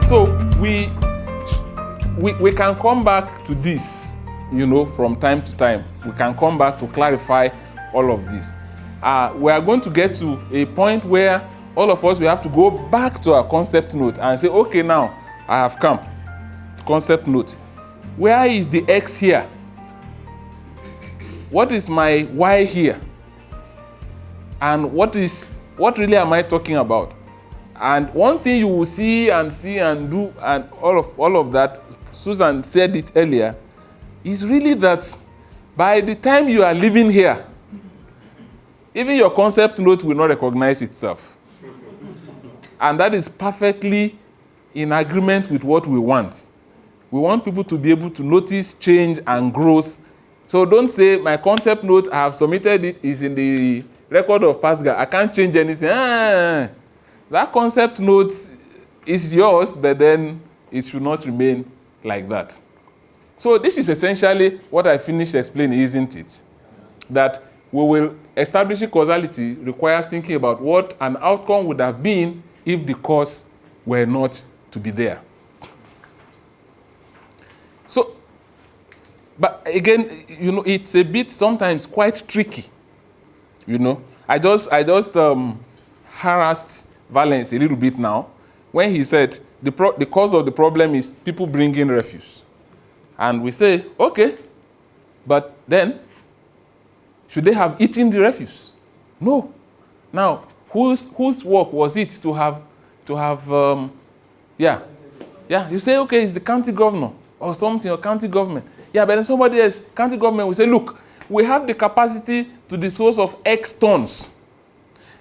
So we can come back to this, from time to time. We can come back to clarify all of this. We are going to get to a point where all of us, we have to go back to our concept note and say, okay, now I have come. Concept note. Where is the X here? What is my Y here? And what really am I talking about? And one thing you will see and do and all of that, Susan said it earlier, is really that by the time you are living here, even your concept note will not recognize itself. And that is perfectly in agreement with what we want. We want people to be able to notice change and growth. So don't say, my concept note, I have submitted it, is in the record of PASGR. I can't change anything. That concept note is yours, but then it should not remain like that. So this is essentially what I finished explaining, isn't it? That we will establish causality requires thinking about what an outcome would have been if the cause were not to be there. So, but again, it's a bit sometimes quite tricky. I just harassed Valence a little bit now when he said the cause of the problem is people bringing refuse. And we say, okay, but then should they have eaten the refuse? No. Now, whose work was it to have you say, okay, it's the county governor or something, or county government. Yeah, but then somebody else, county government will say, look, we have the capacity to dispose of X tons.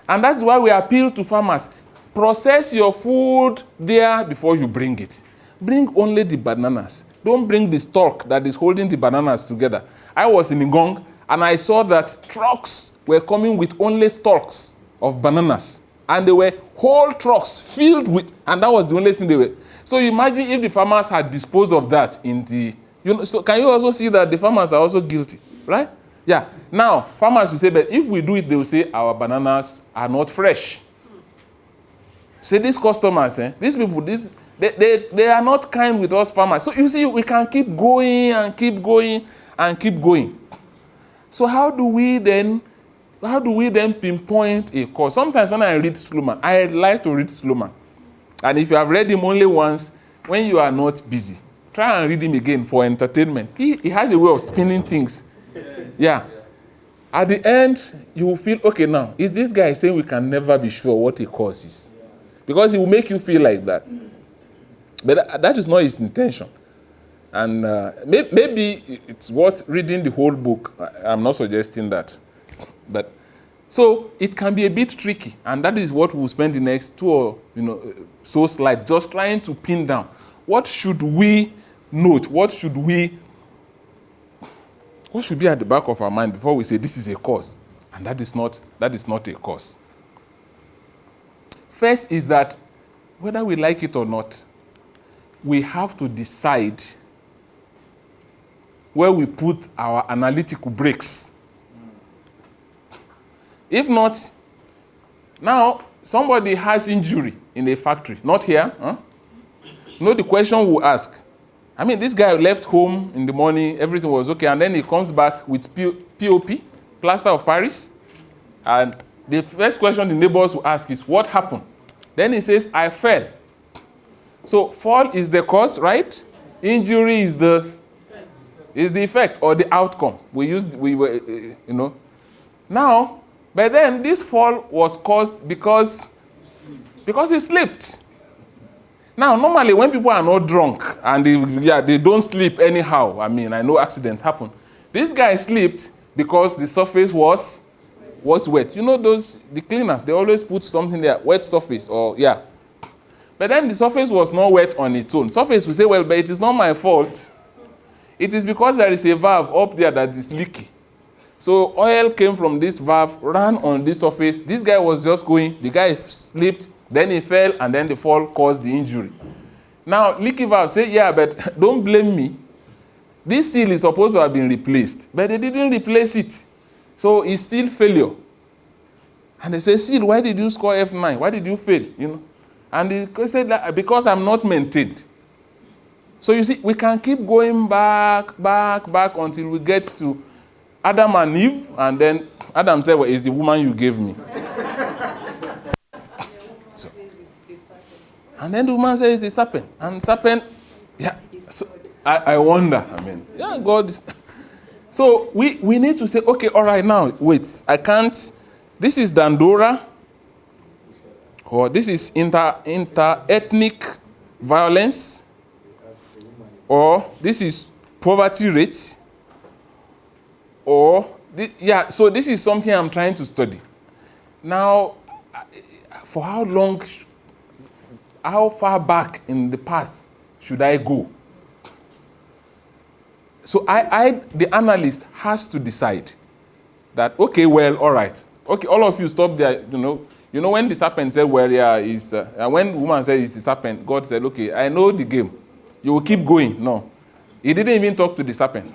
And that's why we appeal to farmers. Process your food there before you bring it. Bring only the bananas. Don't bring the stalk that is holding the bananas together. I was in Ngong, and I saw that trucks were coming with only stalks of bananas. And they were whole trucks filled with, and that was the only thing they were. So imagine if the farmers had disposed of that in the, so can you also see that the farmers are also guilty, right? Yeah. Now, farmers will say, but if we do it, they will say our bananas are not fresh. Say these customers, these people, they are not kind with us farmers. So you see, we can keep going and keep going and keep going. So how do we then pinpoint a cause? Sometimes when I read Sloman, I like to read Sloman. And if you have read him only once, when you are not busy, try and read him again for entertainment. He has a way of spinning things. Yes. Yeah. At the end, you will feel, okay, now, is this guy saying we can never be sure what a cause is? Because he will make you feel like that. But that is not his intention. And maybe it's worth reading the whole book. I'm not suggesting that. But so it can be a bit tricky. And that is what we'll spend the next 2 or so slides just trying to pin down. What should we note? What should be at the back of our mind before we say this is a cause? And that is not a cause. First is that whether we like it or not, we have to decide where we put our analytical brakes. If not, now somebody has injury in a factory, not here. The question we'll ask. I mean, this guy left home in the morning, everything was okay, and then he comes back with POP, plaster of Paris, and the first question the neighbors will ask is, what happened? Then he says, I fell. So fall is the cause, right? Injury is the effect or the outcome. Now, but then this fall was caused because he slipped. Now, normally when people are not drunk and they don't sleep anyhow, I mean, I know accidents happen. This guy slipped because the surface was wet. The cleaners, they always put something there, wet surface But then the surface was not wet on its own. Surface will say, well, but it is not my fault. It is because there is a valve up there that is leaky. So oil came from this valve, ran on this surface. This guy was just going, the guy slipped, then he fell, and then the fall caused the injury. Now, leaky valve say, yeah, but don't blame me. This seal is supposed to have been replaced, but they didn't replace it. So it's still failure. And they say, seal, why did you score F9? Why did you fail? And he said that because I'm not maintained. So you see, we can keep going back until we get to Adam and Eve, and then Adam said, well, it's the woman you gave me. So, and then the woman says, it's the serpent. And serpent, yeah. So I wonder, yeah, God is... So we need to say, okay, all right, now, wait, I can't... This is Dandora, or this is inter-ethnic violence, or this is poverty rate, or, so this is something I'm trying to study. Now, for how long, how far back in the past should I go? So the analyst has to decide that, okay, well, all right. Okay, all of you stop there, You know when the serpent said, well, yeah, when the woman said it's the serpent, God said, okay, I know the game. You will keep going. No. He didn't even talk to the serpent.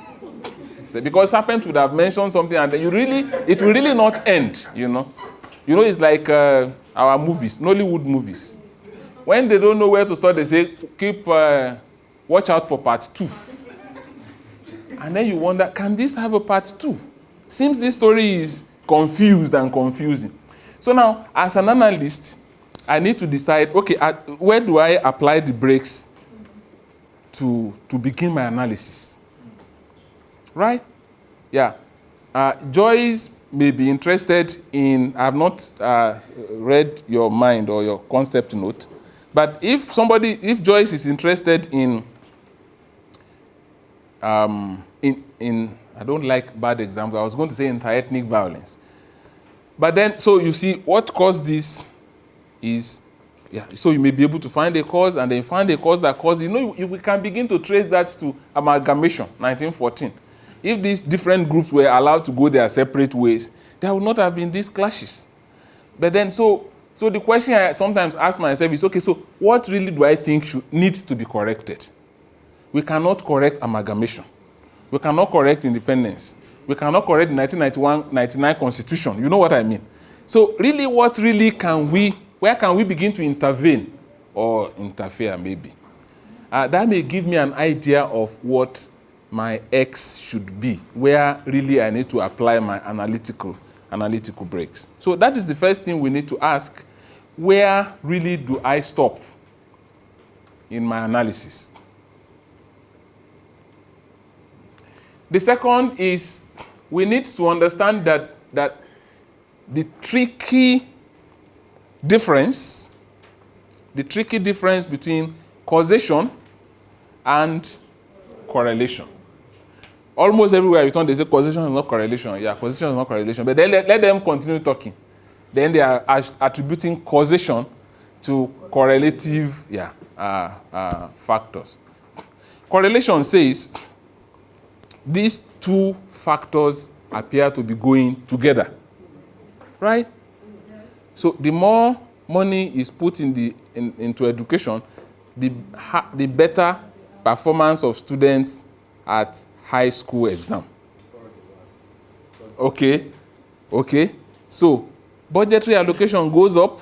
Because serpent would have mentioned something and it will really not end, it's like our movies, Nollywood movies. When they don't know where to start, they say, watch out for part 2. And then you wonder, can this have a part 2? Seems this story is confused and confusing. So now, as an analyst, I need to decide, okay, where do I apply the brakes to begin my analysis? Right? Yeah. Joyce may be interested in, I have not read your mind or your concept note, but if Joyce is interested in, I don't like bad examples, I was going to say inter-ethnic violence. But then, so you see, what caused this is, so you may be able to find a cause, and then you find a cause that caused, we can begin to trace that to amalgamation, 1914. If these different groups were allowed to go their separate ways, there would not have been these clashes. But then, so the question I sometimes ask myself is, okay, so what really do I think needs to be corrected? We cannot correct amalgamation. We cannot correct independence. We cannot correct the 1991-99 Constitution. You know what I mean? So really, where can we begin to intervene or interfere maybe? That may give me an idea of what my X should be, where really I need to apply my analytical breaks. So that is the first thing we need to ask. Where really do I stop in my analysis? The second is we need to understand that the tricky difference between causation and correlation. Almost everywhere you turn, they say causation is not correlation. Yeah, causation is not correlation. But then let them continue talking. Then they are attributing causation to correlative factors. Correlation says these two factors appear to be going together, right? So the more money is put into education, the better performance of students at high school exam. Okay. So budgetary allocation goes up,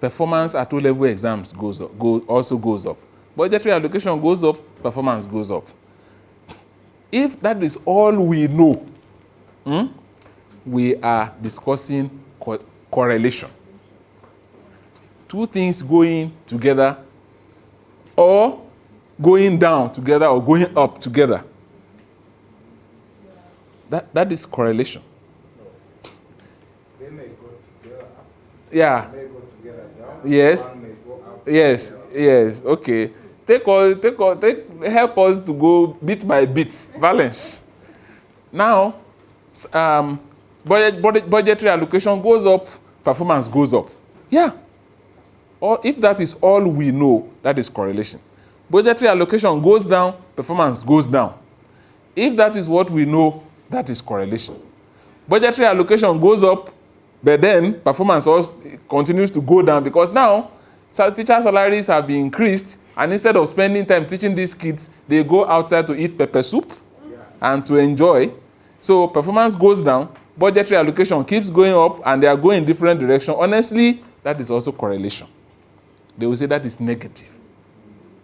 performance at O-level exams also goes up. Budgetary allocation goes up, performance goes up. If that is all we know, we are discussing correlation. Two things going together, or going down together, or going up together. That is correlation. They may go together up. Yeah. They may go together down. Yes. One may go up. Yes. Okay. Help us to go bit by bit. Valence. Now, budgetary allocation goes up, performance goes up. Yeah. Or if that is all we know, that is correlation. Budgetary allocation goes down, performance goes down. If that is what we know, that is correlation. Budgetary allocation goes up, but then performance also continues to go down because now teacher salaries have been increased, and instead of spending time teaching these kids, they go outside to eat pepper soup and to enjoy. So performance goes down, budgetary allocation keeps going up, and they are going in different directions. Honestly, that is also correlation. they will say that is negative.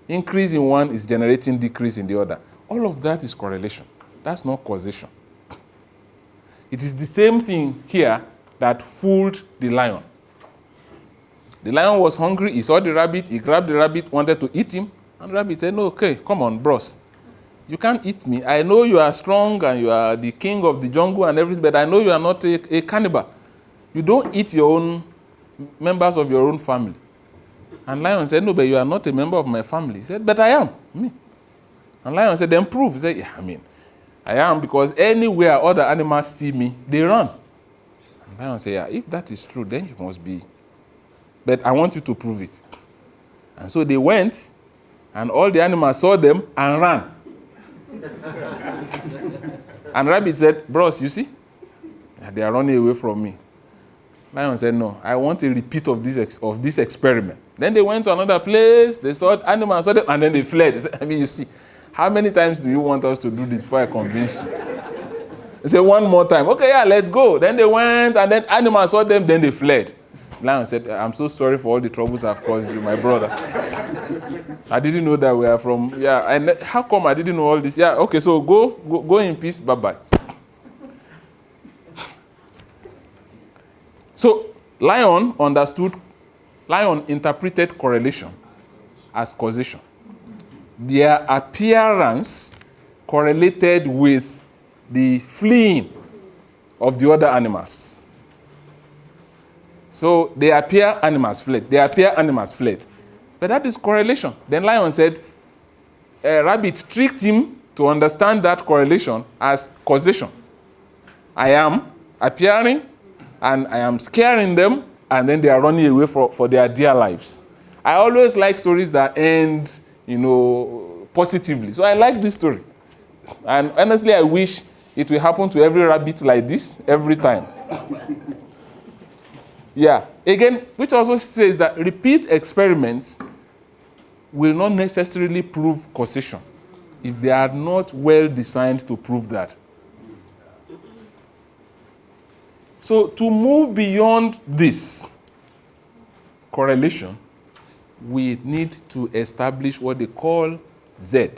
Increase in one is generating decrease in the other. All of that is correlation. That's not causation. It is the same thing here that fooled the lion. The lion was hungry. He saw the rabbit. He grabbed the rabbit, wanted to eat him. And the rabbit said, no, okay, come on, bros. You can't eat me. I know you are strong and you are the king of the jungle and everything, but I know you are not a cannibal. You don't eat your own members of your own family. And lion said, no, but you are not a member of my family. He said, but I am. Me. And lion said, then prove. He said, yeah, I am, because anywhere other animals see me, they run. And lion said, yeah, if that is true, then you must be. But I want you to prove it. And so they went, and all the animals saw them and ran. And rabbit said, bros, you see? They are running away from me. Lion said, no, I want a repeat of this experiment. Then they went to another place, they saw animals, saw them, and then they fled. They said, you see, how many times do you want us to do this before I convince you? They said, one more time. Okay, yeah, let's go. Then they went, and then animals saw them, then they fled. Lion said, I'm so sorry for all the troubles I've caused you, my brother. I didn't know that we are from, and how come I didn't know all this? Yeah, okay, so go in peace, bye-bye. So lion interpreted correlation as causation. Their appearance correlated with the fleeing of the other animals. So they appear, animals fled. They appear, animals fled. But that is correlation. Then lion said, rabbit tricked him to understand that correlation as causation. I am appearing, and I am scaring them, and then they are running away for their dear lives. I always like stories that end, positively. So I like this story. And honestly, I wish it will happen to every rabbit like this every time. Yeah. Again, which also says that repeat experiments will not necessarily prove causation if they are not well designed to prove that. So to move beyond this correlation, we need to establish what they call Z,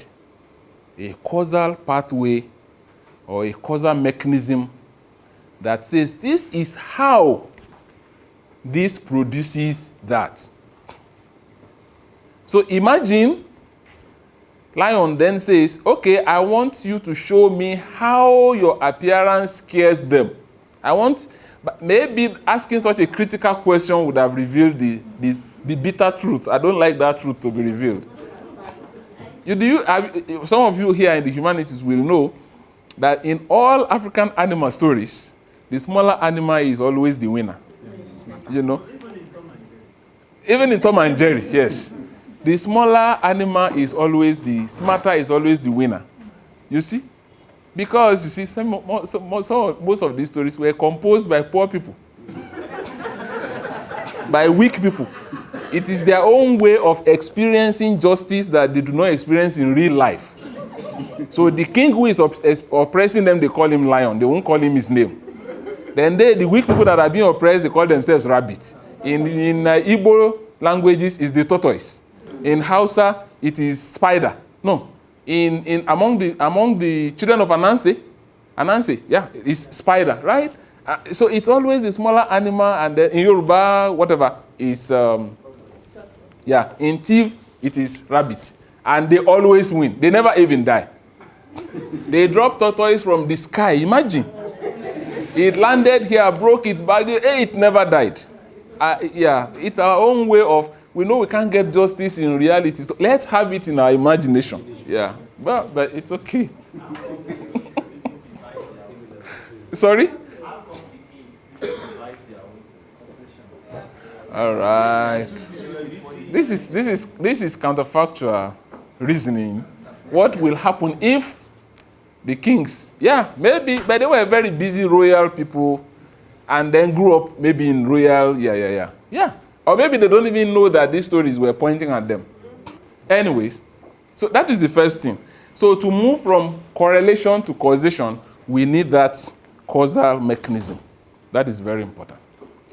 a causal pathway or a causal mechanism that says this is how this produces that. So imagine lion then says, okay, I want you to show me how your appearance scares them. But maybe asking such a critical question would have revealed the bitter truth. I don't like that truth to be revealed. Some of you here in the humanities will know that in all African animal stories, the smaller animal is always the winner. Even in Tom and Jerry, yes. The smaller animal is always smarter is always the winner. You see? Because, you see, most of these stories were composed by poor people. By weak people. It is their own way of experiencing justice that they do not experience in real life. So the king who is oppressing them, they call him lion. They won't call him his name. Then the weak people that are being oppressed, they call themselves rabbit. In Igbo languages, it's the tortoise. In Hausa, it is spider. No. Among the children of Anansi, yeah, it's spider, right? So it's always the smaller animal, and in Yoruba, whatever, is, in Tiv, it is rabbit. And they always win. They never even die. They drop tortoise from the sky. Imagine. It landed here, broke its back, it never died. It's our own way of, we know we can't get justice in reality. So let's have it in our imagination. Yeah, but it's okay. Sorry? All right. This is counterfactual reasoning. What will happen if the kings, maybe, but they were very busy royal people and then grew up maybe in royal, or maybe they don't even know that these stories were pointing at them. Anyways, so that is the first thing. So to move from correlation to causation, we need that causal mechanism. That is very important.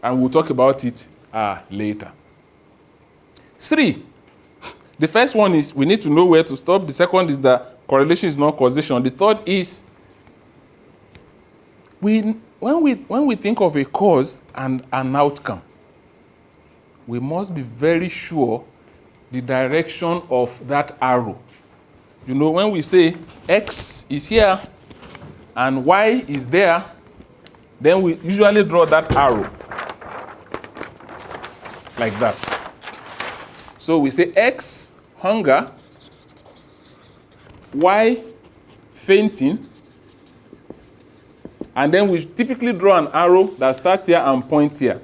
And we'll talk about it later. 3. The first one is we need to know where to stop. The second is that correlation is not causation. The third is when we think of a cause and an outcome, we must be very sure the direction of that arrow. You know, when we say X is here and Y is there, then we usually draw that arrow like that. So we say X, hunger, Y, fainting, and then we typically draw an arrow that starts here and points here.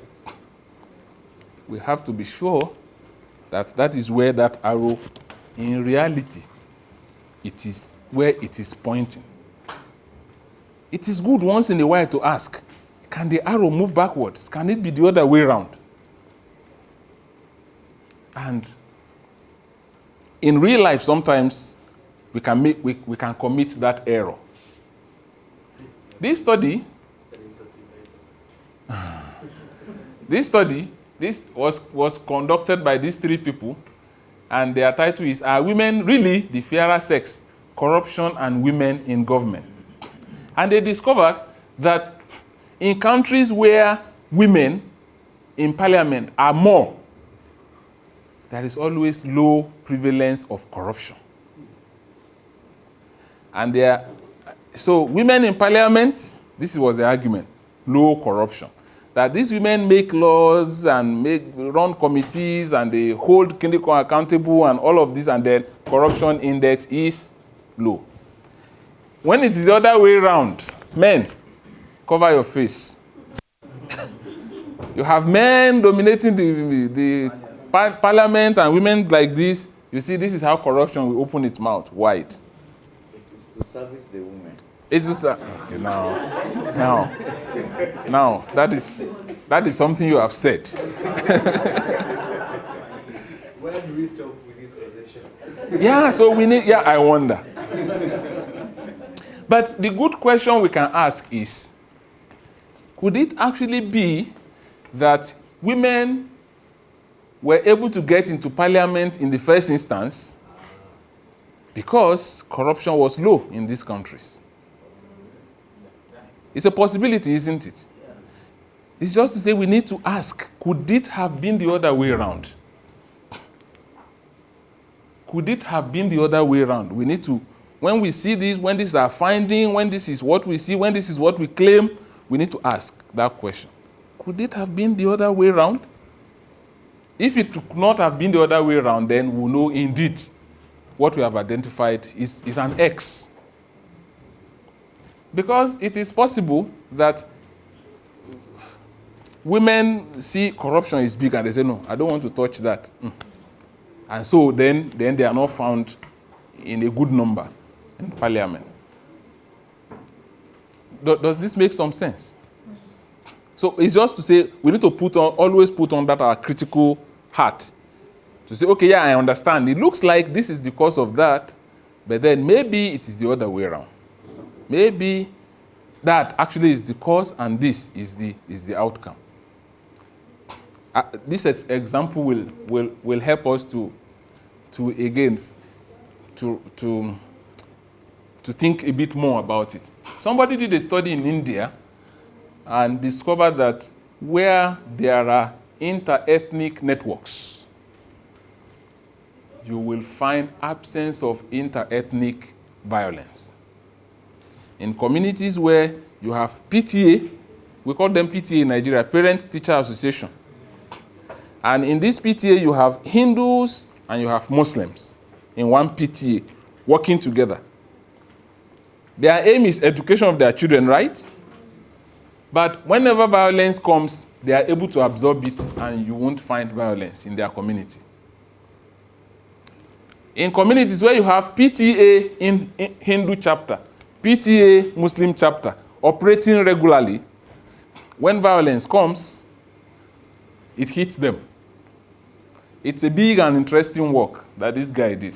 We have to be sure that that is where that arrow, in reality, it is where it is pointing. It is good once in a while to ask, can the arrow move backwards? Can it be the other way around? And in real life, sometimes we can commit that error. This study was conducted by these 3 people, and their title is, Are Women Really the Fairer Sex? Corruption and Women in Government. And they discovered that in countries where women in parliament are more, there is always low prevalence of corruption. And so women in parliament, this was the argument, low corruption. That these women make laws and run committees and they hold Kindiko accountable and all of this, and then corruption index is low. When it is the other way around, men, cover your face. You have men dominating the parliament and women like this. You see, this is how corruption will open its mouth wide. It is to service the women. It's just okay, now that is something you have said. Where do we stop with this position? Yeah, so we need, I wonder. But the good question we can ask is, could it actually be that women were able to get into parliament in the first instance because corruption was low in these countries? It's a possibility, isn't it? It's just to say we need to ask, could it have been the other way around? Could it have been the other way around? We need to, when we see this, when this is our finding, when this is what we see, when this is what we claim, we need to ask that question. Could it have been the other way around? If it could not have been the other way around, then we'll know indeed what we have identified is an X. Because it is possible that women see corruption is big and they say, no, I don't want to touch that. And so then they are not found in a good number in parliament. Does this make some sense? So it's just to say we need to always put on that our critical hat. To say, okay, I understand. It looks like this is the cause of that, but then maybe it is the other way around. Maybe that actually is the cause and this is the outcome. This example will help us to think a bit more about it. Somebody did a study in India and discovered that where there are inter-ethnic networks, you will find absence of inter-ethnic violence. In communities where you have PTA, we call them PTA in Nigeria, Parent-Teacher Association. And in this PTA, you have Hindus and you have Muslims in one PTA working together. Their aim is education of their children, right? But whenever violence comes, they are able to absorb it and you won't find violence in their community. In communities where you have PTA in Hindu chapter, PTA Muslim chapter operating regularly, when violence comes, it hits them. It's a big and interesting work that this guy did.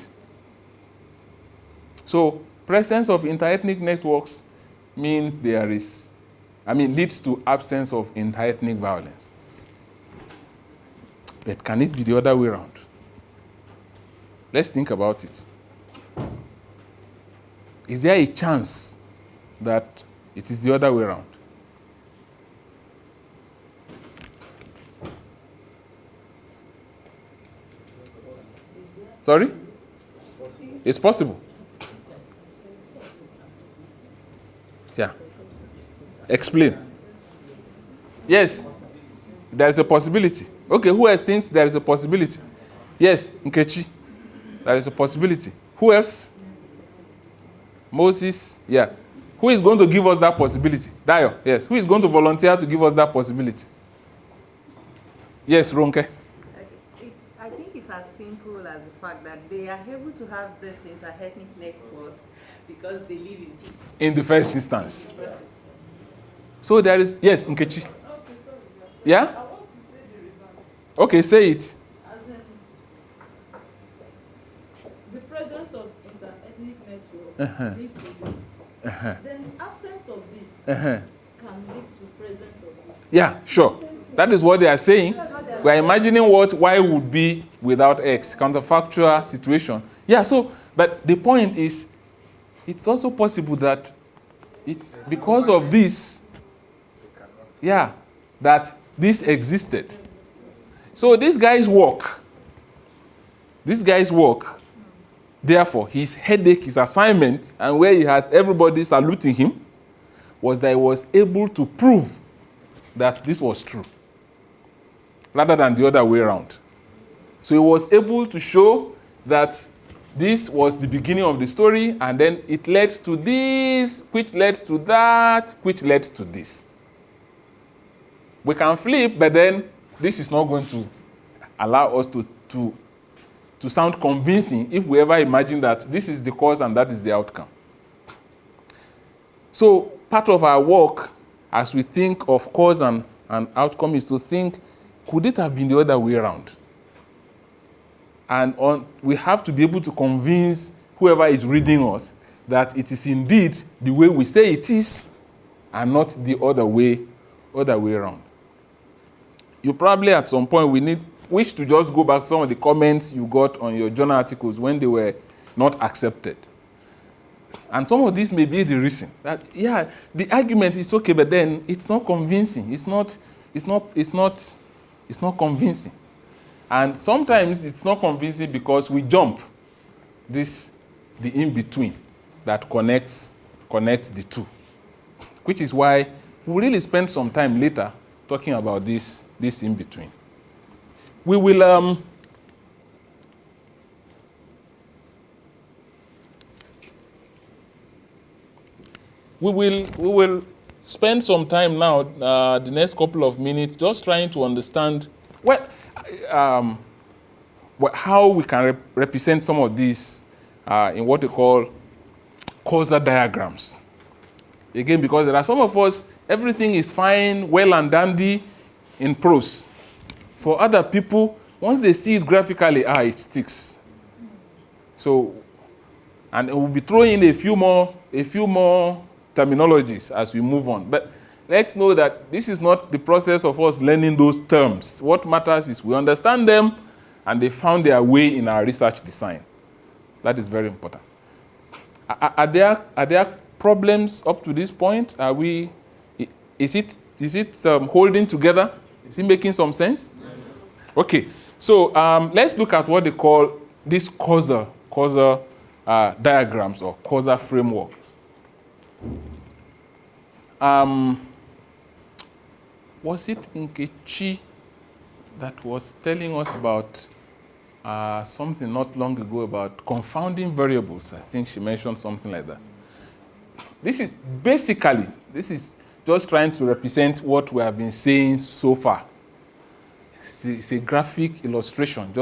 So, presence of inter-ethnic networks means leads to absence of inter-ethnic violence. But can it be the other way around? Let's think about it. Is there a chance that it is the other way around? Sorry? It's possible. Yeah. Explain. Yes. There is a possibility. Okay, who else thinks there is a possibility? Yes, Nkechi. There is a possibility. Who else? Moses. Yeah. Who is going to give us that possibility? Dayo. Yes. Who is going to volunteer to give us that possibility? Yes, Ronke. I think it's as simple as the fact that they are able to have this interethnic networks because they live in peace. In the first instance. So there is, yes, Nkechi. Yeah? I want to say the reverse. Okay, say it. As in, the presence of interethnic network leads to this. Then absence of this can lead to presence of this. Yeah, sure. That is what they are saying. We are imagining what Y would be without X, counterfactual situation. Yeah, so, but the point is, it's also possible that it's because of this, yeah, that this existed. So this guy's work, therefore, his headache, his assignment, and where he has everybody saluting him, was that he was able to prove that this was true, rather than the other way around. So he was able to show that this was the beginning of the story, and then it led to this, which led to that, which led to this. We can flip, but then this is not going to allow us to sound convincing if we ever imagine that this is the cause and that is the outcome. So part of our work as we think of cause and outcome is to think, could it have been the other way around? And we have to be able to convince whoever is reading us that it is indeed the way we say it is and not the other way around. You probably at some point wish to just go back to some of the comments you got on your journal articles when they were not accepted. And some of these may be the reason that, yeah, the argument is okay, but then it's not convincing. It's not convincing. And sometimes it's not convincing because we jump the in-between that connects the two, which is why we'll really spend some time later talking about this in-between. We will spend some time now, the next couple of minutes, just trying to understand how we can represent some of these in what we call causal diagrams. Again, because there are some of us, everything is fine, well and dandy in prose. For other people, once they see it graphically, it sticks. So, and we'll be throwing in a few more terminologies as we move on. But let's know that this is not the process of us learning those terms. What matters is we understand them and they found their way in our research design. That is very important. Are there problems up to this point? Is it holding together? Is it making some sense? Yes. Okay, so let's look at what they call these causal diagrams or causal frameworks. Was it Nkechi that was telling us about something not long ago about confounding variables? I think she mentioned something like that. This is just trying to represent what we have been saying so far. It's a graphic illustration,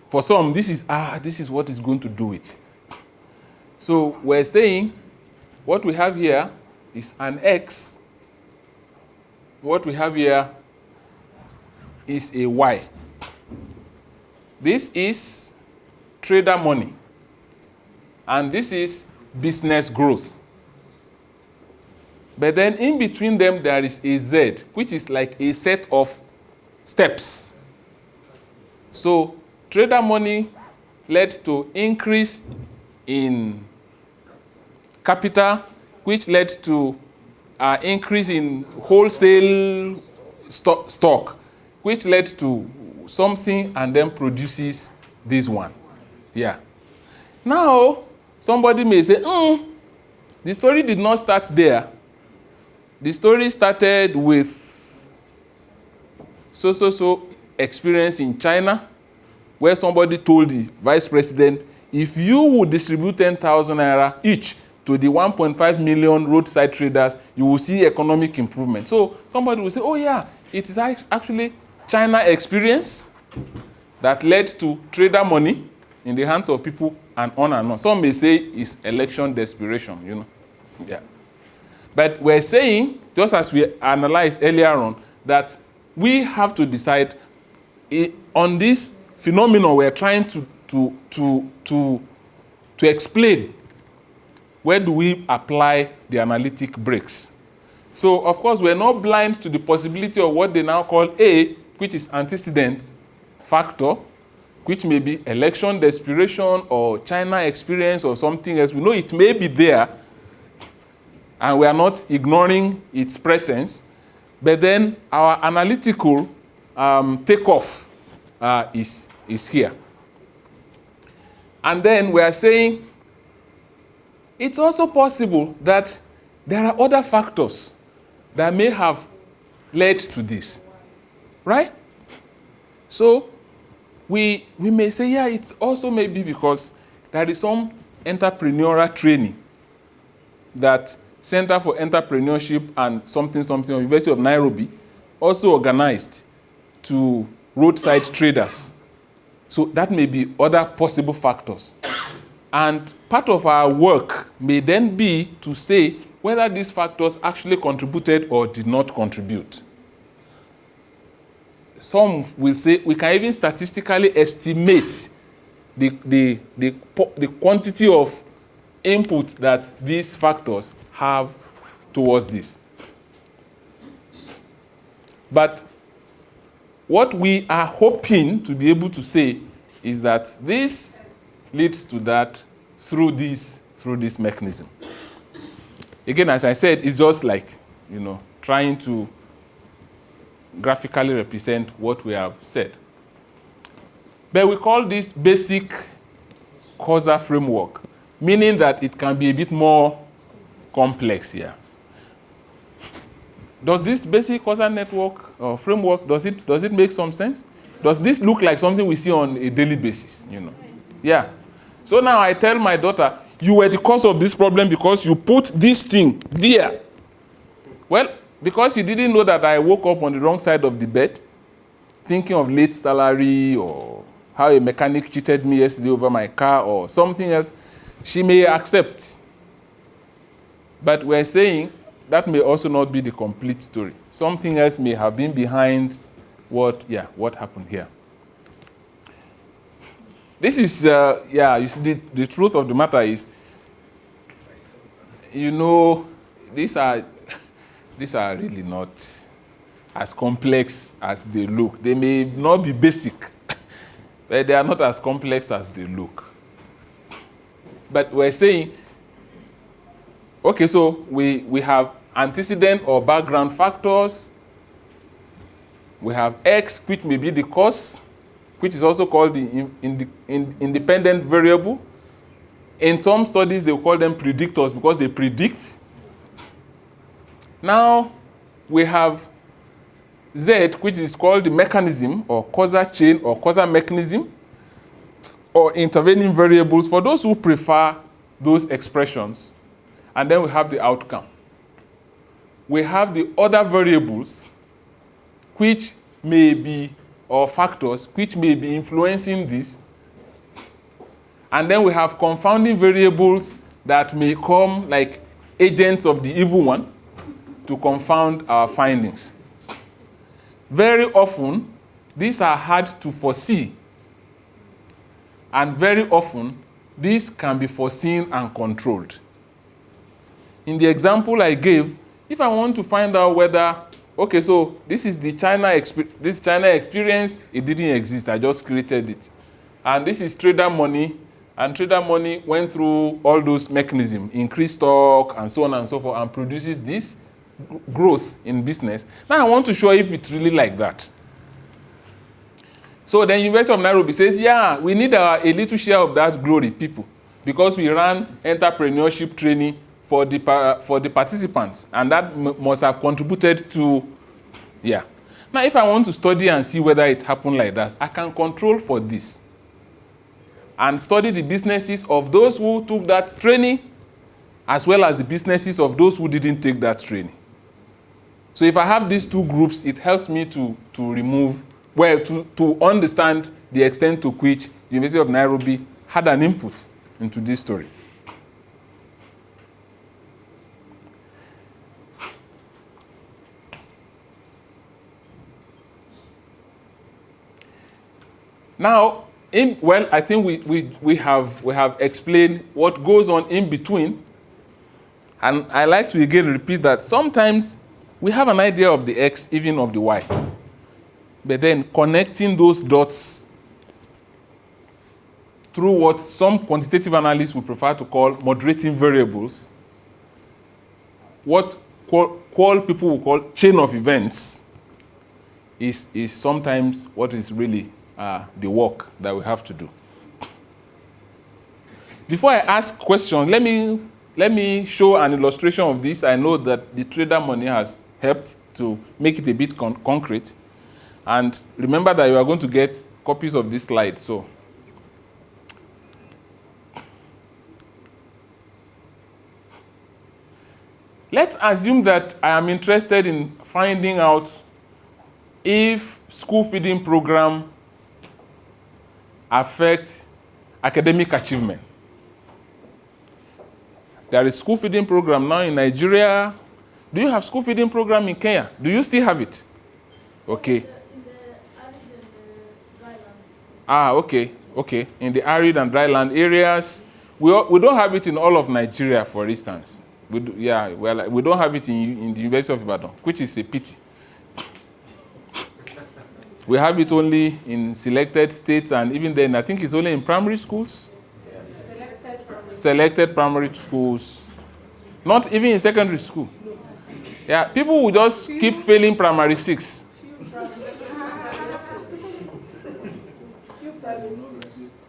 for some, this is what is going to do it. So we're saying what we have here is an X. What we have here is a Y. This is trader money. And this is business growth. But then in between them, there is a Z, which is like a set of steps. So trader money led to increase in capital, which led to increase in wholesale stock, which led to something and then produces this one. Yeah. Now, somebody may say, the story did not start there. The story started with so experience in China, where somebody told the vice president, if you would distribute 10,000 naira each to the 1.5 million roadside traders, you will see economic improvement. So somebody will say, oh yeah, it is actually China experience that led to trader money in the hands of people and on and on. Some may say it's election desperation, you know. Yeah. But we're saying, just as we analyzed earlier on, that we have to decide on this phenomenon we're trying to explain. Where do we apply the analytic brakes? So, of course, we're not blind to the possibility of what they now call A, which is antecedent factor, which may be election desperation or China experience or something else. We know it may be there, and we are not ignoring its presence, but then our analytical takeoff is here. And then we are saying it's also possible that there are other factors that may have led to this, right? So we may say, yeah, it also may be because there is some entrepreneurial training that Center for Entrepreneurship and something, University of Nairobi also organized to roadside traders. So that may be other possible factors. And part of our work may then be to say whether these factors actually contributed or did not contribute. Some will say we can even statistically estimate the quantity of input that these factors have towards this. But what we are hoping to be able to say is that this leads to that through this mechanism. Again, as I said, it's just like, trying to graphically represent what we have said. But we call this basic causal framework, meaning that it can be a bit more complex here. Does this basic causal network or framework, does it make some sense? Does this look like something we see on a daily basis? Yeah. So now I tell my daughter, you were the cause of this problem because you put this thing there. Well, because you didn't know that I woke up on the wrong side of the bed, thinking of late salary or how a mechanic cheated me yesterday over my car or something else, she may accept. But we're saying that may also not be the complete story. Something else may have been behind what happened here. This is, you see, the truth of the matter is, these are really not as complex as they look. They may not be basic, but they are not as complex as they look. But we're saying, okay, so we have antecedent or background factors. We have X, which may be the cause, which is also called the independent variable. In some studies, they will call them predictors because they predict. Now, we have Z, which is called the mechanism or causal chain or causal mechanism or intervening variables for those who prefer those expressions. And then we have the outcome. We have the other variables which may be, or factors, which may be influencing this. And then we have confounding variables that may come like agents of the evil one to confound our findings. Very often, these are hard to foresee. And very often, these can be foreseen and controlled. In the example I gave, if I want to find out whether, okay, so this is the China experience, it didn't exist, I just created it. And this is trader money. And trader money went through all those mechanisms, increased stock and so on and so forth, and produces this growth in business. Now I want to show if it's really like that. So then University of Nairobi says, yeah, we need a little share of that glory, people, because we ran entrepreneurship training for the participants, and that must have contributed to, yeah. Now if I want to study and see whether it happened like that, I can control for this and study the businesses of those who took that training as well as the businesses of those who didn't take that training. So if I have these two groups, it helps me to remove, well, to understand the extent to which the University of Nairobi had an input into this story. Now, I think we have explained what goes on in between, and I like to again repeat that sometimes we have an idea of the X, even of the Y, but then connecting those dots through what some quantitative analysts would prefer to call moderating variables, what people will call chain of events, is sometimes what is really the work that we have to do. Before I ask questions, let me show an illustration of this. I know that the trader money has helped to make it a bit concrete. And remember that you are going to get copies of this slide. So let's assume that I am interested in finding out if school feeding program affect academic achievement. There is school feeding program now in Nigeria. Do you have school feeding program in Kenya? Do you still have it? Okay. In the arid and dry land. Okay. In the arid and dry land areas, we don't have it in all of Nigeria, for instance. We don't have it in the University of Ibadan, which is a pity. We have it only in selected states, and even then, I think it's only in primary schools. Selected primary schools. Not even in secondary school. Yeah, people will just keep failing primary 6.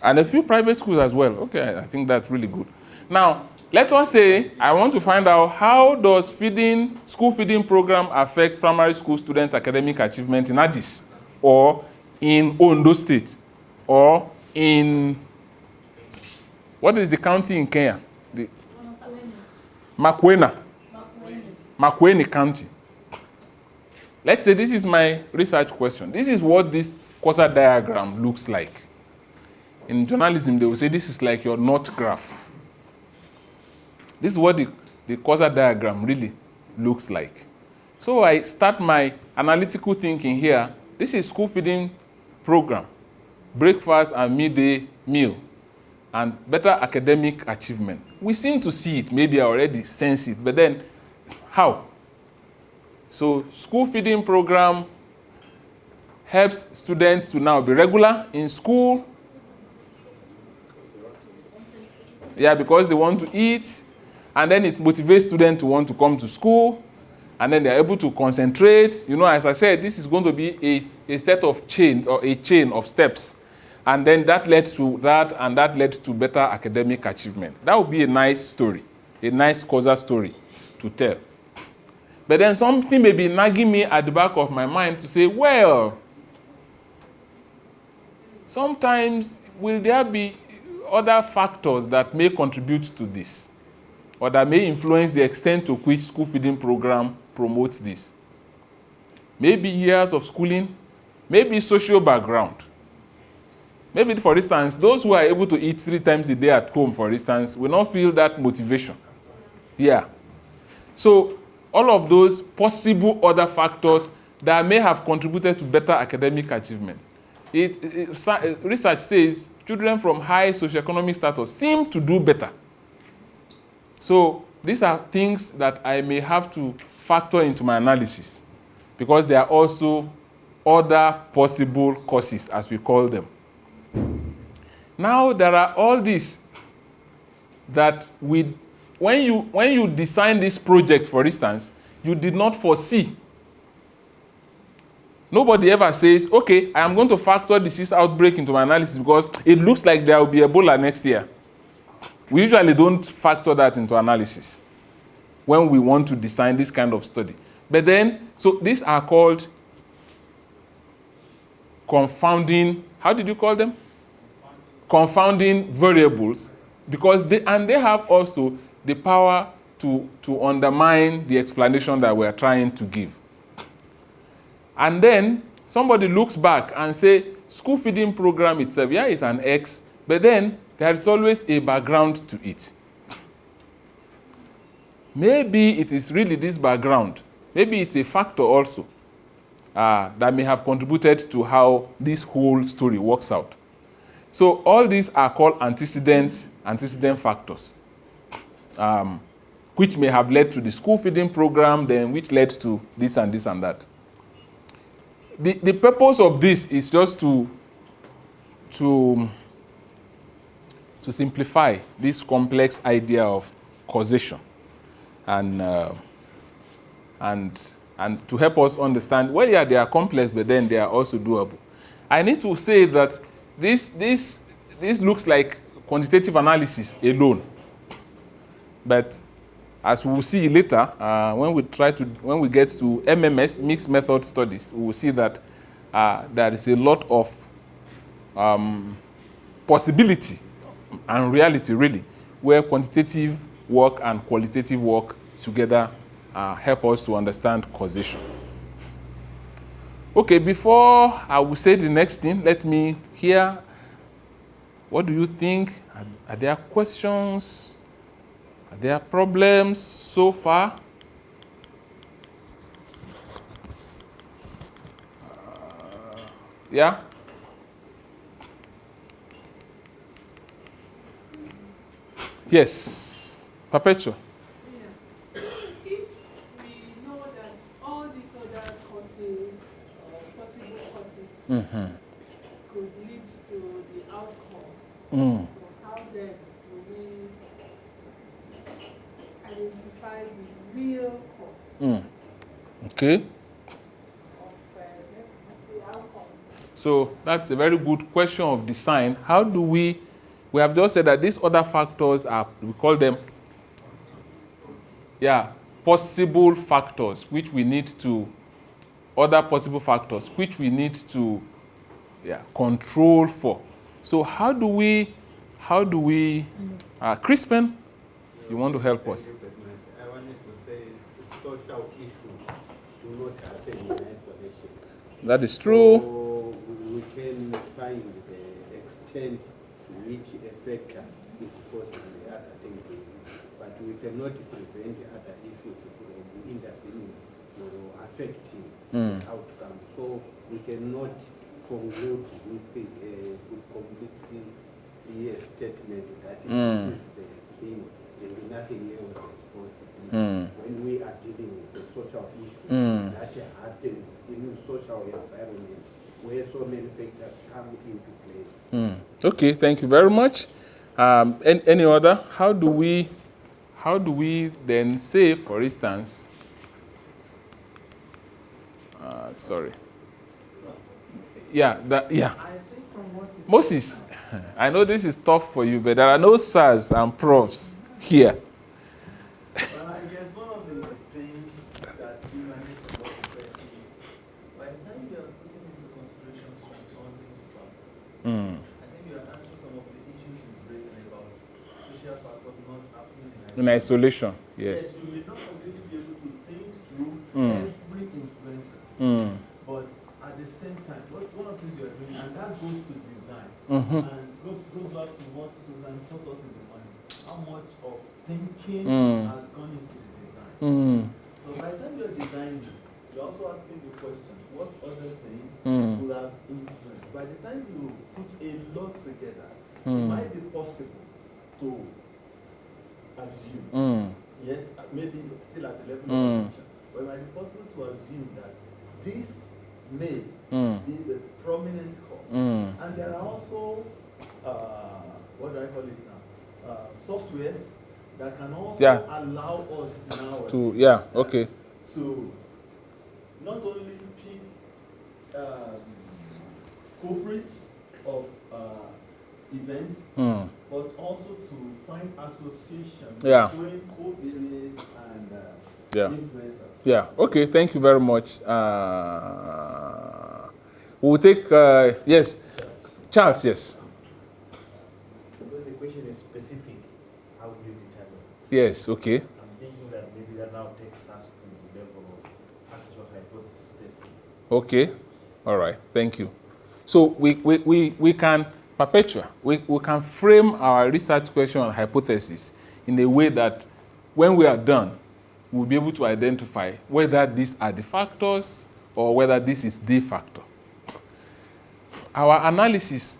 And a few private schools as well. Okay, I think that's really good. Now, let us say I want to find out how does school feeding program affect primary school students' academic achievement in Addis, or in Ondo State, or in, what is the county in Kenya? Makueni County. Let's say this is my research question. This is what this causal diagram looks like. In journalism, they will say this is like your knot graph. This is what the causal diagram really looks like. So I start my analytical thinking here. This is school feeding program, breakfast and midday meal, and better academic achievement. We seem to see it, maybe I already sense it, but then how? So school feeding program helps students to now be regular in school. Yeah, because they want to eat, and then it motivates students to want to come to school, and then they're able to concentrate. You know, as I said, this is going to be a set of chains, or a chain of steps. And then that led to that, and that led to better academic achievement. That would be a nice story, a nice causal story to tell. But then something may be nagging me at the back of my mind to say, well, sometimes will there be other factors that may contribute to this, or that may influence the extent to which school feeding program promotes this? Maybe years of schooling, maybe social background. Maybe, for instance, those who are able to eat 3 times a day at home, for instance, will not feel that motivation. Yeah. So all of those possible other factors that may have contributed to better academic achievement. Research says children from high socioeconomic status seem to do better. So these are things that I may have to factor into my analysis, because there are also other possible causes, as we call them. Now there are all these that when you design this project, for instance, you did not foresee. Nobody ever says, okay, I am going to factor disease outbreak into my analysis because it looks like there will be Ebola next year. We usually don't factor that into analysis when we want to design this kind of study. But then, so these are called confounding, how did you call them? Confounding variables, because they have also the power to undermine the explanation that we are trying to give. And then somebody looks back and say, school feeding program itself, yeah, it's an X, but then there is always a background to it. Maybe it is really this background. Maybe it's a factor also that may have contributed to how this whole story works out. So all these are called antecedent factors, which may have led to the school feeding program, then which led to this and this and that. The purpose of this is just to simplify this complex idea of causation, and to help us understand, well, yeah, they are complex, but then they are also doable. I need to say that this looks like quantitative analysis alone, but as we will see later, when we get to MMS, mixed method studies, we will see that there is a lot of possibility and reality, really, where quantitative work and qualitative work together help us to understand causation. Okay, before I will say the next thing, let me hear, what do you think? Are there questions? Are there problems so far? Yeah? Yes. Perpetual. Yeah. If we know that all these other causes or possible causes could lead to the outcome, so how then will we identify the real cause Okay. of the outcome? So that's a very good question of design. How do we have just said that these other factors are, we call them, possible factors, which we need to, other possible factors, which we need to control for. So how do we, Crispin, you want to help us? I wanted to say social issues do not happen in isolation. That is true. So we can find the extent to which a factor is causing the other thing, but we cannot prevent other issues from intervening or affecting the outcome. So we cannot conclude with a completely clear statement that this is the thing and nothing else is supposed to be. When we are dealing with the social issue that happens in social environment where so many factors come into play. Okay, thank you very much. Any other? How do we then say, for instance, sorry. Yeah, I think from what is Moses, I know this is tough for you, but there are no sirs and profs here. well, I guess one of the things that we manage to work with is by the time you are putting into consideration confounding factors, I think you are answering some of the issues is raising about social factors not happening In isolation, yes. You may not completely be able to think through every influencer, but at the same time, one of the things you are doing, and that goes to design, and goes back to what Susan taught us in the morning, how much of thinking has gone into the design. So by the time you are designing, you're also asking the question, what other thing will have influenced? By the time you put a lot together, it might be possible to assume, yes, maybe still at the level of assumption, but it might be possible to assume that this may be the prominent cause. And there are also call it now, softwares that can also Yeah. allow us now To yeah, okay. to not only pick culprits of events, but also to find association Yeah. between covariates and Yeah. influencers. Yeah. Okay. Thank you very much. We'll take yes, Charles. Yes. Because the question is specific, how do you determine? Yes. Okay. I'm thinking that maybe that now takes us to the level of actual hypothesis testing. Okay. All right. Thank you. So we can perpetuate, we can frame our research question and hypothesis in a way that when we are done, we'll be able to identify whether these are the factors or whether this is the factor. Our analysis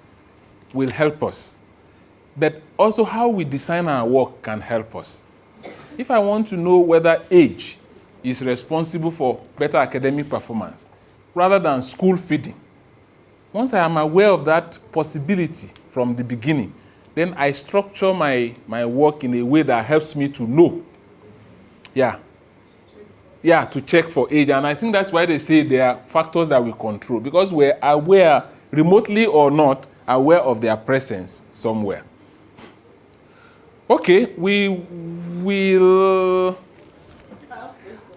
will help us, but also how we design our work can help us. If I want to know whether age is responsible for better academic performance rather than school feeding, once I am aware of that possibility from the beginning, then I structure my work in a way that helps me to know. Yeah. Yeah, to check for age. And I think that's why they say there are factors that we control, because we're aware, remotely or not, aware of their presence somewhere. Okay, we will...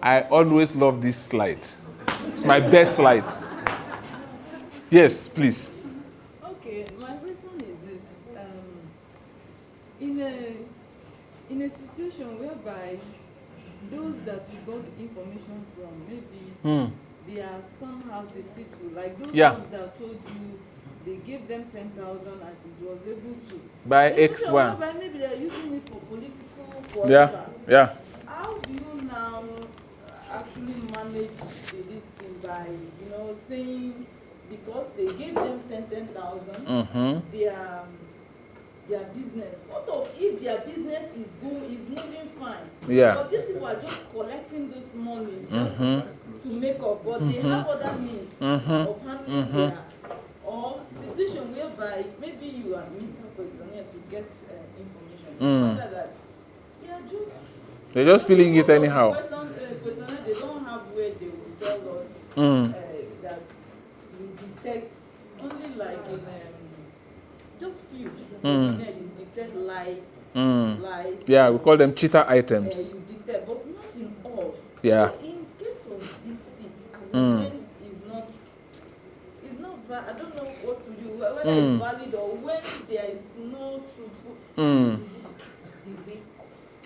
I always love this slide. It's my best slide. Yes, please. Okay, my question is this. In a situation whereby those that you got information from, maybe they are somehow deceitful, like those ones that told you they gave them 10,000 and it was able to by X1. Whereby maybe they're using it for political whatever. Yeah. How do you now actually manage this thing by, saying because they gave them 10,000, their business. What of if their business is moving fine? Yeah. But these people are just collecting this money just to make up, but they have other means of handling their or situation whereby maybe you are Mr. Questionnaire to get information. That they're just feeling it anyhow. They don't have where they will tell us that you detect only like in just few. You detect lies. Yeah, we call them cheater items. You detect, but not in all. Yeah. So in case of this seat, when it's not valid, I don't know what to do, whether it's valid or when there is no truthful.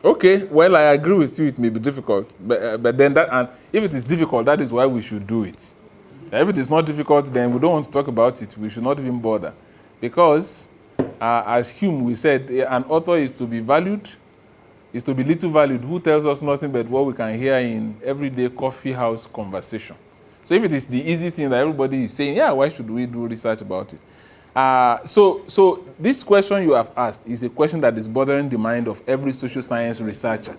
Okay, well, I agree with you. It may be difficult, but then that, and if it is difficult, that is why we should do it. If it is not difficult, then we don't want to talk about it. We should not even bother, because as Hume we said, an author is to be valued, is to be little valued. Who tells us nothing but what we can hear in everyday coffee house conversation? So if it is the easy thing that everybody is saying, yeah, why should we do research about it? So this question you have asked is a question that is bothering the mind of every social science researcher.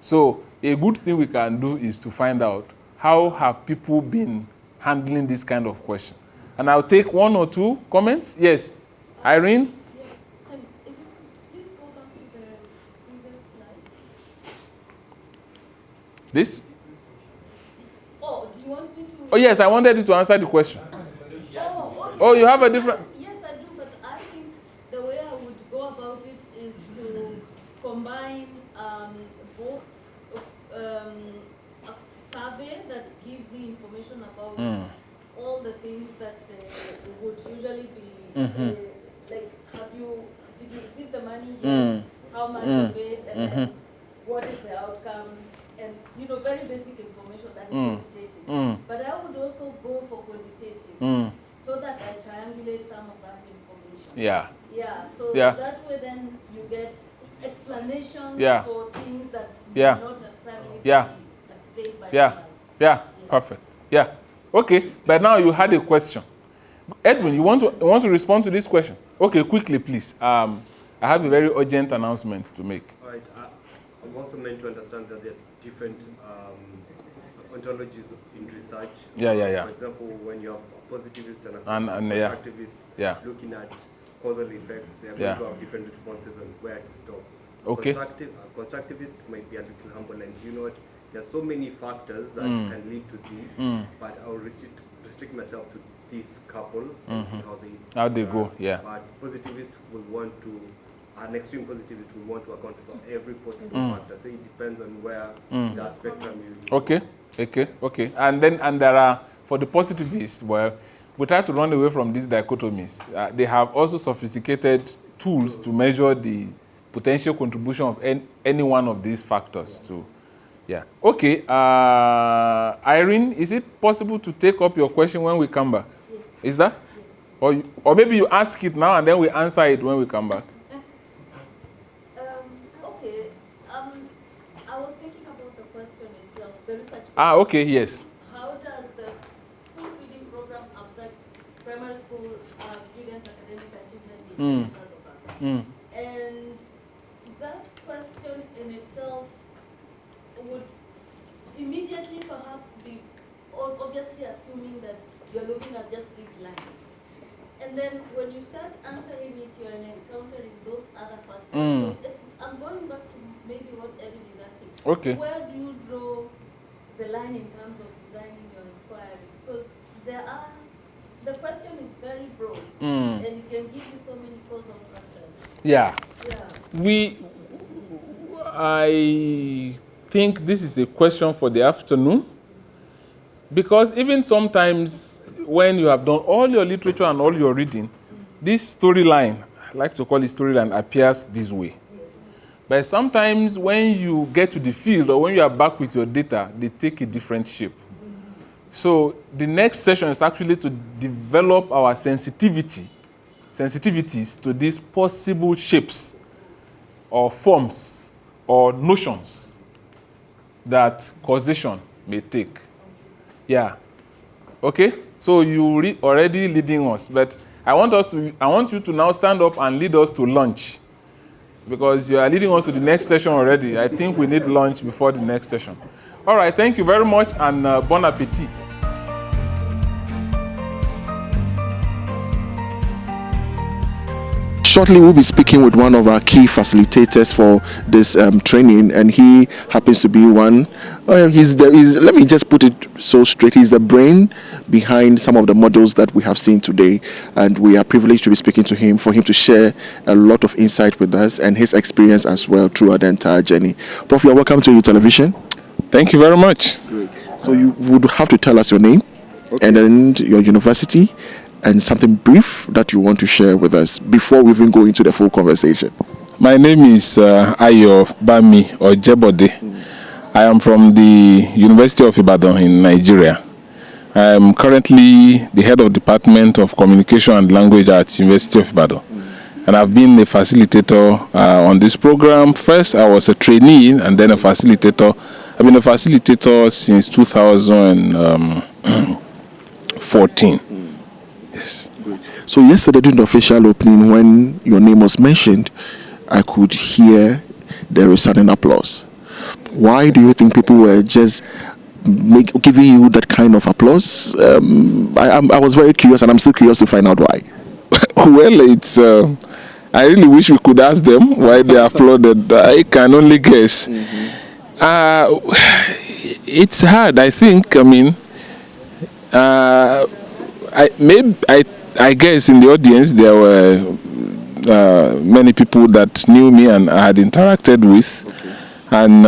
So a good thing we can do is to find out how have people been handling this kind of question. And I'll take one or two comments. Yes, Irene? Yes, thanks. If you could please go back to the previous slide. This? Oh, do you want me to? Oh, yes, I wanted you to answer the question. Oh, okay. Oh, you have a different... Yes, I do, but I think the way I would go about it is to combine both a survey that gives me information about all the things that would usually be like, did you receive the money? Yes. How much of it? And then what is the outcome? And very basic information that is quantitative. But I would also go for qualitative, so that I triangulate some of that information. Yeah. Yeah. So Yeah. that way, then you get explanations Yeah. for things that Yeah. may not necessarily Yeah. be explained by Yeah. others. Yeah. Perfect. Yeah. Okay. But now you had a question. Edwin, you want to respond to this question? Okay, quickly, please. I have a very urgent announcement to make. All right. I'm also meant to understand that there are different ontologies in research. Yeah. For example, when you have a positivist and a And constructivist, yeah. looking at causal effects, they are going to have different responses on where to stop. Okay. Constructivist might be a little humble and you know what, there are so many factors that can lead to this, but I'll restrict myself to this couple and see how they go. Yeah. But positivist will want to, an extreme positivist will want to account for every possible factor. So it depends on where that spectrum is. Okay. And there are, for the positivists, well, we try to run away from these dichotomies. They have also sophisticated tools to measure the potential contribution of any one of these factors too. Yeah. Okay. Irene, is it possible to take up your question when we come back? Yes. Is that? Yes. Or maybe you ask it now and then we answer it when we come back. Okay. I was thinking about the question itself. The research. Okay. Yes. How does the school feeding program affect primary school students' academic achievement in South Africa? And that question in itself would immediately perhaps be obviously assuming that you're looking at just this line. And then when you start answering it, you're encountering those other factors. So I'm going back to maybe what Evan is asking. Okay. Where do you draw the line in terms of designing your inquiry? Because the question is very broad and it can give you so many causal factors. Yeah. I think this is a question for the afternoon, because even sometimes when you have done all your literature and all your reading, this storyline, I like to call it storyline, appears this way. But sometimes when you get to the field or when you are back with your data, they take a different shape. So the next session is actually to develop our sensitivities to these possible shapes or forms or notions that causation may take. Yeah. Okay? So you already leading us, but I want you to now stand up and lead us to lunch, because you are leading us to the next session already. I think we need lunch before the next session. All right, thank you very much, and bon appetit. Shortly, we'll be speaking with one of our key facilitators for this training, and he happens to be one. Let me just put it so straight. He's the brain behind some of the models that we have seen today, and we are privileged to be speaking to him, for him to share a lot of insight with us and his experience as well throughout the entire journey. Prof, you're welcome to your television. Thank you very much. Great. So you would have to tell us your name, and then your university, and something brief that you want to share with us before we even go into the full conversation. My name is Ayobami Ojebode. I am from the University of Ibadan in Nigeria. I am currently the head of Department of Communication and Language at University of Ibadan. And I've been a facilitator on this program. First, I was a trainee and then a facilitator. I've been a facilitator since 2014. Yes. So yesterday during the official opening, when your name was mentioned, I could hear the resounding applause. Why do you think people were just giving you that kind of applause? I was very curious, and I'm still curious to find out why. Well, I really wish we could ask them why they applauded. I can only guess. It's hard, I think. I mean, I guess in the audience there were many people that knew me and I had interacted with, and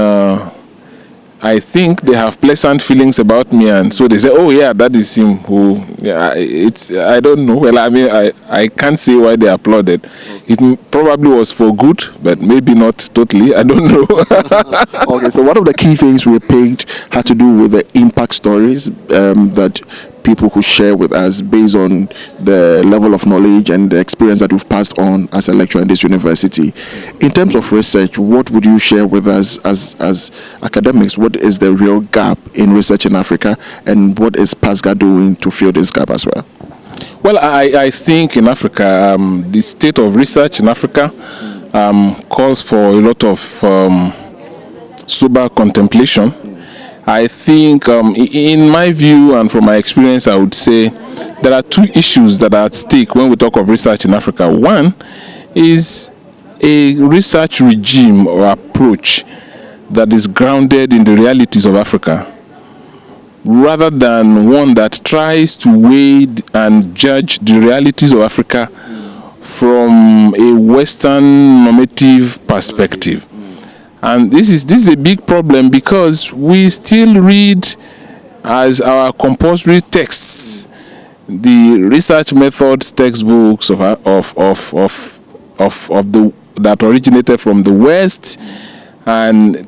I think they have pleasant feelings about me, and so they say, "Oh yeah, that is him." Who? Yeah, I don't know. Well, I mean, I can't say why they applauded. It probably was for good, but maybe not totally. I don't know. Okay, so one of the key things we picked had to do with the impact stories that people could share with us based on the level of knowledge and the experience that you've passed on as a lecturer in this university. In terms of research, what would you share with us as academics? What is the real gap in research in Africa, and what is PASGR doing to fill this gap as well? Well, I think in Africa, the state of research in Africa calls for a lot of sober contemplation. I think, in my view and from my experience, I would say there are two issues that are at stake when we talk of research in Africa. One is a research regime or approach that is grounded in the realities of Africa, rather than one that tries to weigh and judge the realities of Africa from a Western normative perspective. And this is a big problem, because we still read as our compulsory texts the research methods textbooks that originated from the West, and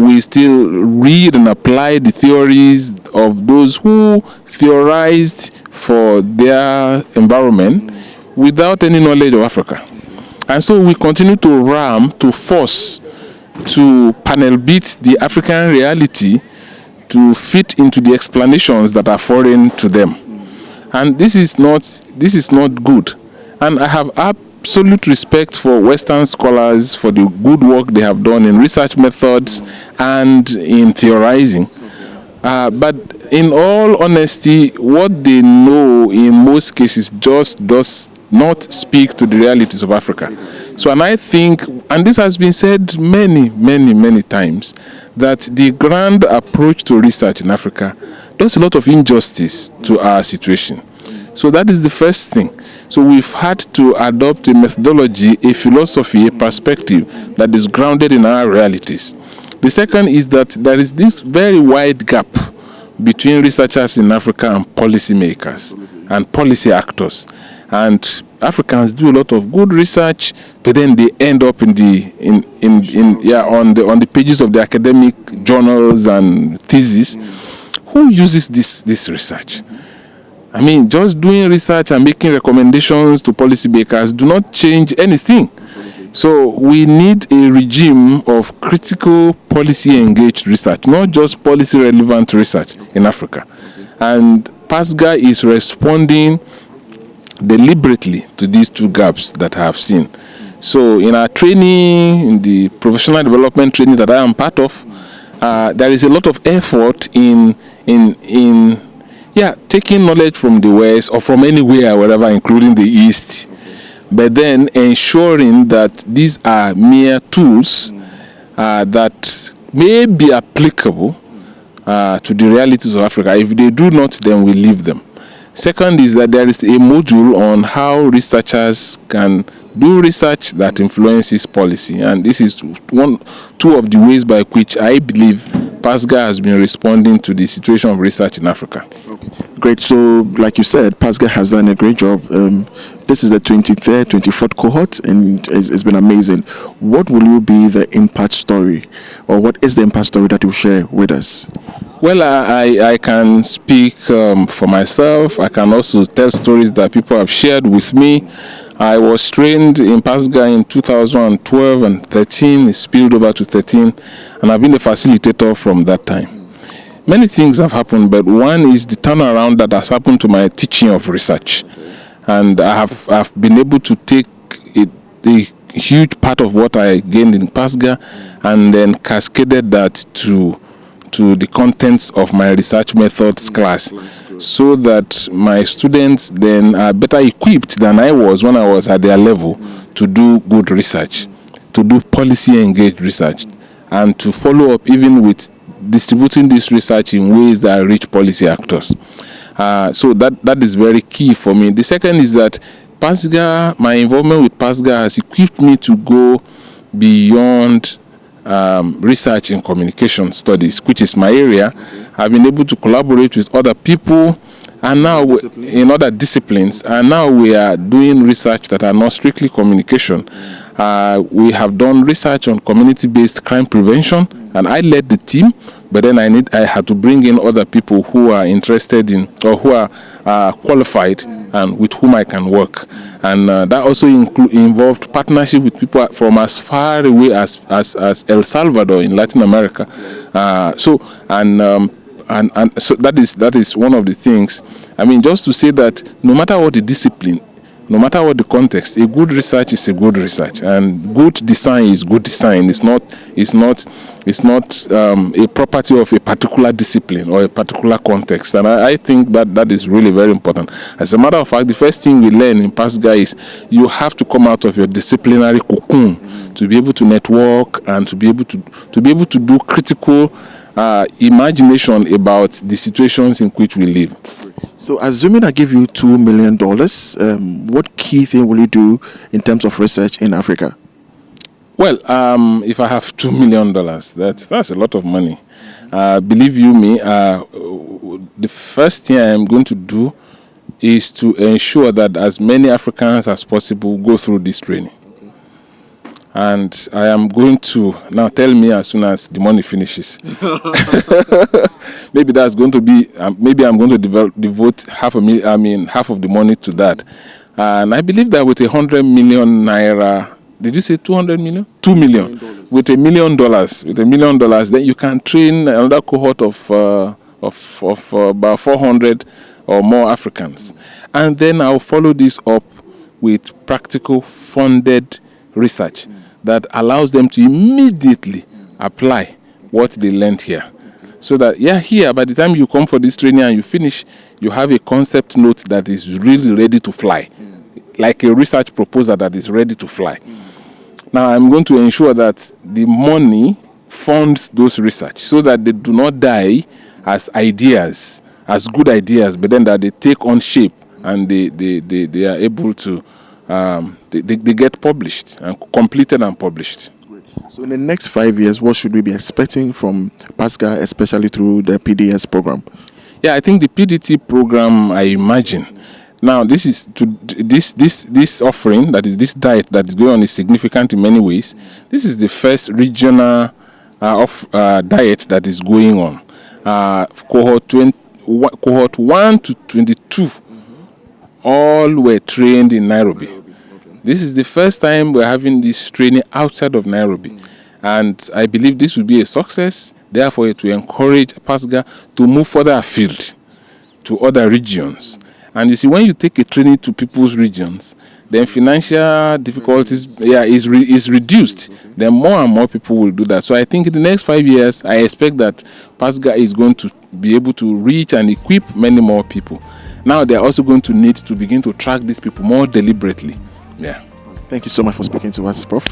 we still read and apply the theories of those who theorized for their environment without any knowledge of Africa. And so we continue to force to panel beat the African reality to fit into the explanations that are foreign to them. And this is not good. And I have absolute respect for Western scholars for the good work they have done in research methods and in theorizing. But in all honesty, what they know in most cases just does not speak to the realities of Africa. So, and I think, and this has been said many times, that the grand approach to research in Africa does a lot of injustice to our situation. So that is the first thing. So we've had to adopt a methodology, a philosophy, a perspective that is grounded in our realities. The second is that there is this very wide gap between researchers in Africa and policymakers and policy actors. And Africans do a lot of good research, but then they end up on the pages of the academic journals and theses. Who uses this research? I mean, just doing research and making recommendations to policymakers do not change anything. So we need a regime of critical policy engaged research, not just policy relevant research in Africa. And PASGR is responding deliberately to these two gaps that I have seen. So in our training, in the professional development training that I am part of, there is a lot of effort in taking knowledge from the West or from anywhere, wherever, including the East, but then ensuring that these are mere tools that may be applicable to the realities of Africa. If they do not, then we leave them. Second is that there is a module on how researchers can do research that influences policy, and this is two of the ways by which I believe PASGR has been responding to the situation of research in Africa. Okay. Great. So, like you said, PASGR has done a great job. This is the 23rd, 24th cohort, and it's been amazing. What will you be the impact story, or what is the impact story that you share with us? Well, I can speak for myself. I can also tell stories that people have shared with me. I was trained in PASGR in 2012 and 13. It spilled over to 13, and I've been a facilitator from that time. Many things have happened, but one is the turnaround that has happened to my teaching of research. And I've been able to take a huge part of what I gained in PASGR and then cascaded that to the contents of my research methods class, so that my students then are better equipped than I was when I was at their level to do good research, to do policy engaged research, and to follow up even with distributing this research in ways that reach policy actors. So that is very key for me. The second is that PASGR, my involvement with PASGR has equipped me to go beyond research in communication studies, which is my area. I've been able to collaborate with other people and now in other disciplines, and now we are doing research that are not strictly communication. We have done research on community-based crime prevention, and I led the team, but then I had to bring in other people who are interested in, or who are qualified and with whom I can work. And that also involved partnership with people from as far away as El Salvador in Latin America. So that is one of the things. I mean, just to say that no matter what the discipline, No matter what the context, a good research is a good research, and good design is good design. It's not a property of a particular discipline or a particular context. And I think that is really very important. As a matter of fact, the first thing we learn in PASGR is you have to come out of your disciplinary cocoon to be able to network and to be able to do critical imagination about the situations in which we live. So, assuming I give you $2 million, what key thing will you do in terms of research in Africa? Well, if I have $2 million, that's a lot of money. Believe you me, the first thing I am going to do is to ensure that as many Africans as possible go through this training. And I am going to now tell me as soon as the money finishes. Maybe that's going to be. Maybe I'm going to devote half of the money to that. And I believe that with 100 million naira, did you say 200 million? $2 million. With $1 million, then you can train another cohort of about 400 or more Africans, and then I'll follow this up with practical funded research that allows them to immediately apply what they learned here. So that here, by the time you come for this training and you finish, you have a concept note that is really ready to fly, like a research proposal that is ready to fly. Now, I'm going to ensure that the money funds those research so that they do not die as ideas, as good ideas, but then that they take on shape and they are able to they get published and completed and published. So in the next 5 years, what should we be expecting from PASGR, especially through the PDS program? Yeah, I think the PDT program, I imagine. Now, this offering, that is this diet that is going on, is significant in many ways. This is the first regional diet that is going on. Cohort 1 to 22, all were trained in Nairobi. This is the first time we're having this training outside of Nairobi. And I believe this will be a success, therefore to encourage PASGR to move further afield to other regions. And you see, when you take a training to people's regions, then financial difficulties is reduced. Then more and more people will do that. So I think in the next 5 years, I expect that PASGR is going to be able to reach and equip many more people. Now they're also going to need to begin to track these people more deliberately. Yeah. Thank you so much for speaking to us, Prof.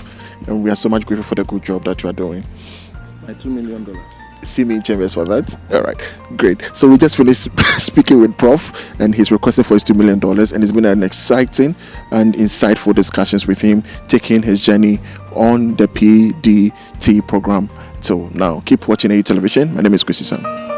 And we are so much grateful for the good job that you are doing. My $2 million. See me in chambers for that. All right, great. So we just finished speaking with Prof, and he's requesting for his $2 million, and it's been an exciting and insightful discussions with him, taking his journey on the PDT program. So now keep watching AU Television. My name is Chrissy Sam.